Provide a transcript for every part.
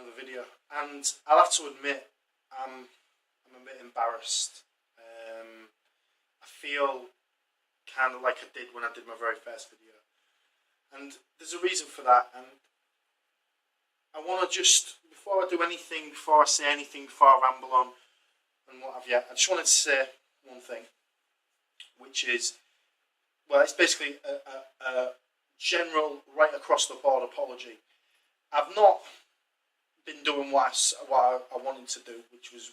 another video, and I'll have to admit I'm a bit embarrassed. I feel kind of like I did when I did my very first video, and there's a reason for that. And I want to just, before I do anything, before I say anything, before I ramble on and what have you, I just wanted to say one thing, which is, well, it's basically a general, right across the board apology. I've not been doing what I wanted to do, which was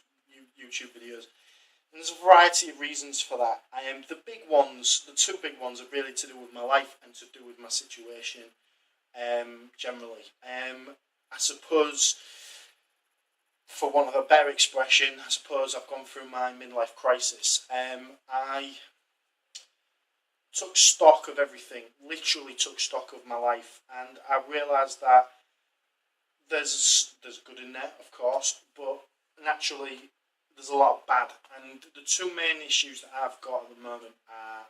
YouTube videos. And there's a variety of reasons for that. The two big ones are really to do with my life and to do with my situation generally. I suppose, for want of a better expression, I suppose I've gone through my midlife crisis. I took stock of everything, literally took stock of my life, and I realised that there's good in there, of course, but naturally there's a lot of bad. And the two main issues that I've got at the moment are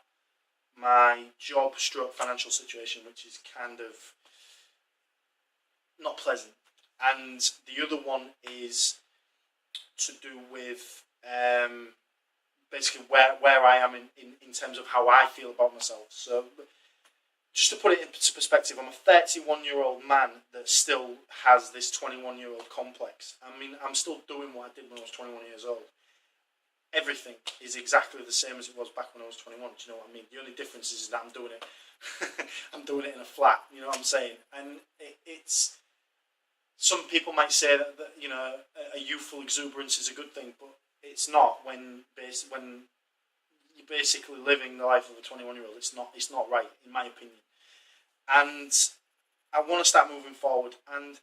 my job stroke financial situation, which is kind of not pleasant, and the other one is to do with basically where I am in terms of how I feel about myself. So just to put it into perspective, I'm a 31-year-old man that still has this 21-year-old complex. I mean, I'm still doing what I did when I was 21 years old. Everything is exactly the same as it was back when I was 21. Do you know what I mean? The only difference is that I'm doing it. I'm doing it in a flat. You know what I'm saying? And it's. Some people might say that you know, a youthful exuberance is a good thing, but it's not when you're basically living the life of a 21-year-old. It's not right, in my opinion. And I want to start moving forward. And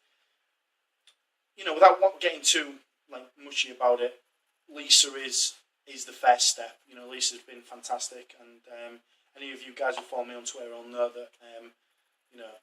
you know, without getting too mushy about it, Lisa is the first step. You know, Lisa's been fantastic, and any of you guys who follow me on Twitter will know that you know,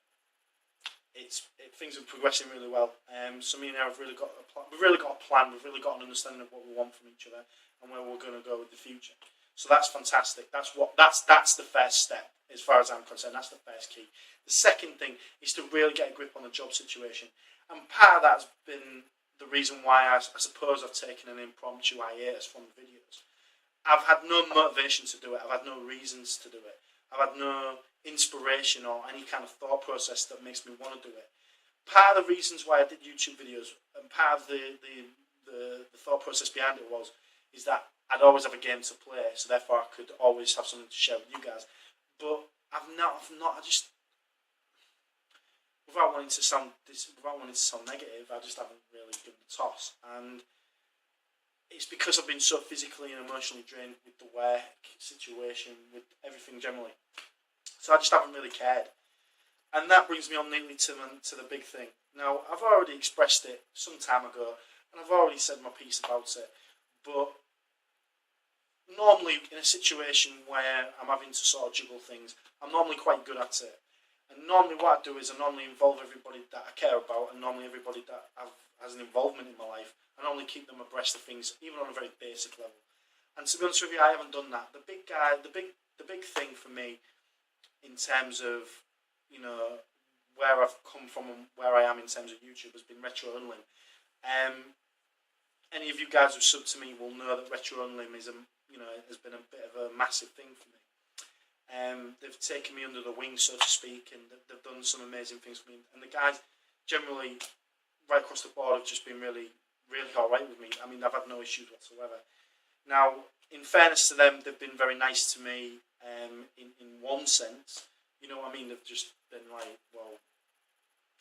things are progressing really well. So me and her have really got a plan. We've really got a plan. We've really got an understanding of what we want from each other and where we're going to go with the future. So that's fantastic. That's the first step as far as I'm concerned. That's the first key. The second thing is to really get a grip on the job situation, and part of that's been the reason why I suppose I've taken an impromptu hiatus from the videos. I've had no motivation to do it. I've had no reasons to do it. I've had no inspiration or any kind of thought process that makes me want to do it. Part of the reasons why I did YouTube videos, and part of the thought process behind it is that I'd always have a game to play, so therefore I could always have something to share with you guys. But I've not. I just, without wanting to sound negative, I just haven't really given a toss. And it's because I've been so physically and emotionally drained with the work situation, with everything generally. So I just haven't really cared. And that brings me on neatly to the big thing. Now, I've already expressed it some time ago, and I've already said my piece about it. But normally, in a situation where I'm having to sort of juggle things, I'm normally quite good at it. And normally what I do is I normally involve everybody that I care about, and normally everybody that has an involvement in my life. I normally keep them abreast of things, even on a very basic level. And to be honest with you, I haven't done that. The big thing for me, in terms of, you know, where I've come from and where I am in terms of YouTube, has been Retro Unlim. Any of you guys who sub to me will know that Retro Unlim has been a bit of a massive thing for me. They've taken me under the wing, so to speak, and they've done some amazing things for me. And the guys, generally, right across the board, have just been really, really alright with me. I mean, I've had no issues whatsoever. Now, in fairness to them, they've been very nice to me in one sense. You know what I mean? They've just been like, well,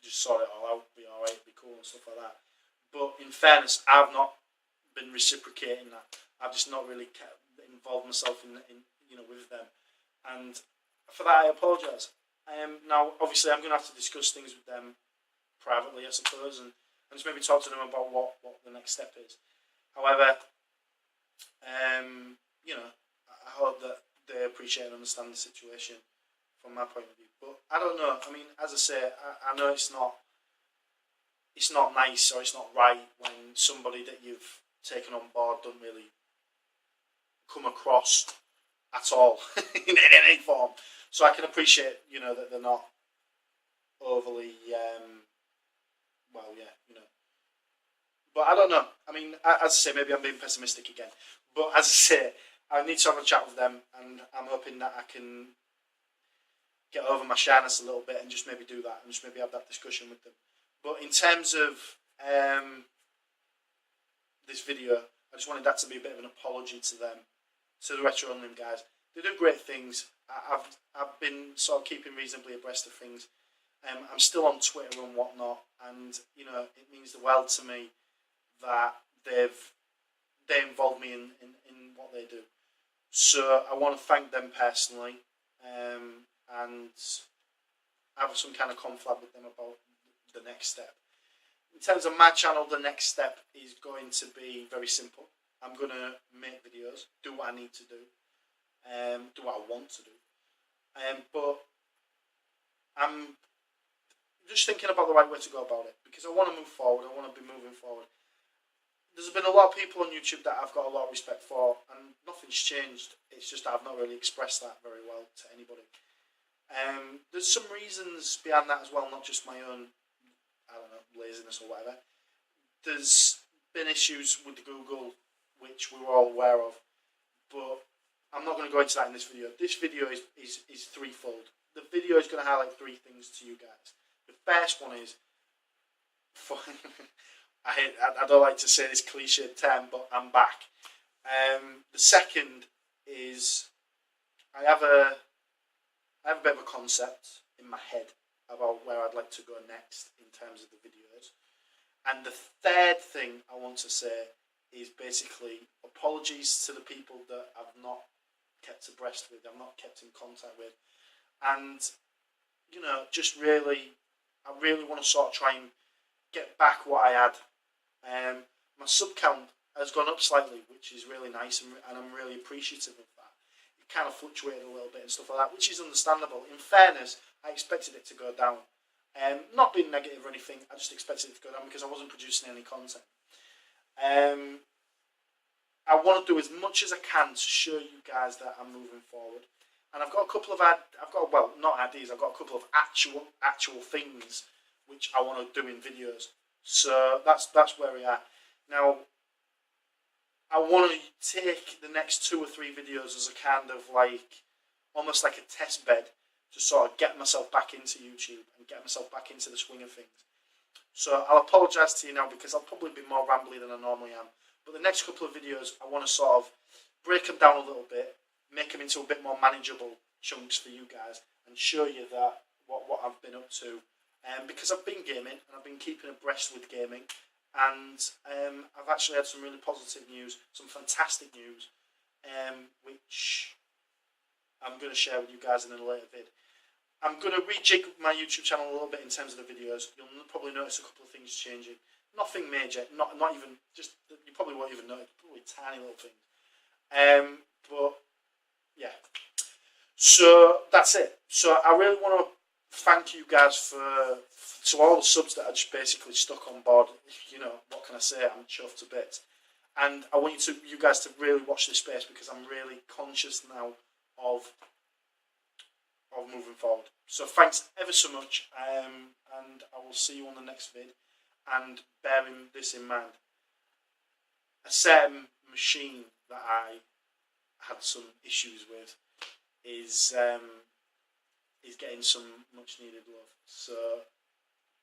just sort it all out, be alright, be cool and stuff like that. But in fairness, I've not been reciprocating that. I've just not really involved myself in with them. And for that, I apologise. Now, obviously, I'm going to have to discuss things with them privately, I suppose, and just maybe talk to them about what the next step is. However, I hope that they appreciate and understand the situation from my point of view. But I don't know. I mean, as I say, I know it's not nice or it's not right when somebody that you've taken on board doesn't really come across at all in any form. So I can appreciate, that they're not overly, But I don't know. I mean, as I say, maybe I'm being pessimistic again. But as I say, I need to have a chat with them, and I'm hoping that I can get over my shyness a little bit and just maybe do that and just maybe have that discussion with them. But in terms of this video, I just wanted that to be a bit of an apology to them, to the Retro Unlim guys. They do great things. I've been sort of keeping reasonably abreast of things. I'm still on Twitter and whatnot, and you know, it means the world to me that they involve me in what they do. So I want to thank them personally, and have some kind of confab with them about the next step. In terms of my channel, the next step is going to be very simple. I'm going to make videos, do what I need to do, do what I want to do. But I'm just thinking about the right way to go about it, because I want to move forward. I want to be moving forward. There's been a lot of people on YouTube that I've got a lot of respect for, and nothing's changed. It's just that I've not really expressed that very well to anybody. There's some reasons behind that as well, not just my own, I don't know, laziness or whatever. There's been issues with Google, which we were all aware of, but I'm not going to go into that in this video. This video is threefold. The video is going to highlight three things to you guys. The first one is, I don't like to say this cliched term, but I'm back. The second is I have a bit of a concept in my head about where I'd like to go next in terms of the videos. And the third thing I want to say is basically apologies to the people that I've not kept abreast with, I've not kept in contact with. And, you know, just really, I really want to sort of try and get back what I had. My sub count has gone up slightly, which is really nice, and I'm really appreciative of that. It kind of fluctuated a little bit and stuff like that, which is understandable. In fairness, I expected it to go down. Not being negative or anything, I just expected it to go down because I wasn't producing any content. I want to do as much as I can to show you guys that I'm moving forward. And I've got a couple of well, not ideas, I've got a couple of actual things which I want to do in videos. So that's where we are. Now, I want to take the next 2 or 3 videos as a kind of like, almost like a test bed to sort of get myself back into YouTube and get myself back into the swing of things. So I'll apologise to you now because I'll probably be more rambly than I normally am. But the next couple of videos, I want to sort of break them down a little bit, make them into a bit more manageable chunks for you guys, and show you that what I've been up to. Because I've been gaming, and I've been keeping abreast with gaming, and I've actually had some really positive news, some fantastic news, which I'm going to share with you guys in a later vid. I'm going to rejig my YouTube channel a little bit in terms of the videos. You'll probably notice a couple of things changing. Nothing major, not even, just, you probably won't even notice, probably tiny little things. But, yeah. So, that's it. So, I really want to thank you guys to all the subs that are just basically stuck on board. You know, what can I say? I'm chuffed to bits. And I want you guys to really watch this space because I'm really conscious now of moving forward. So thanks ever so much, and I will see you on the next vid. And bearing this in mind, a certain machine that I had some issues with is getting some much needed love. So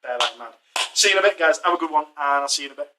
bear that in mind. See you in a bit, guys. Have a good one, and I'll see you in a bit.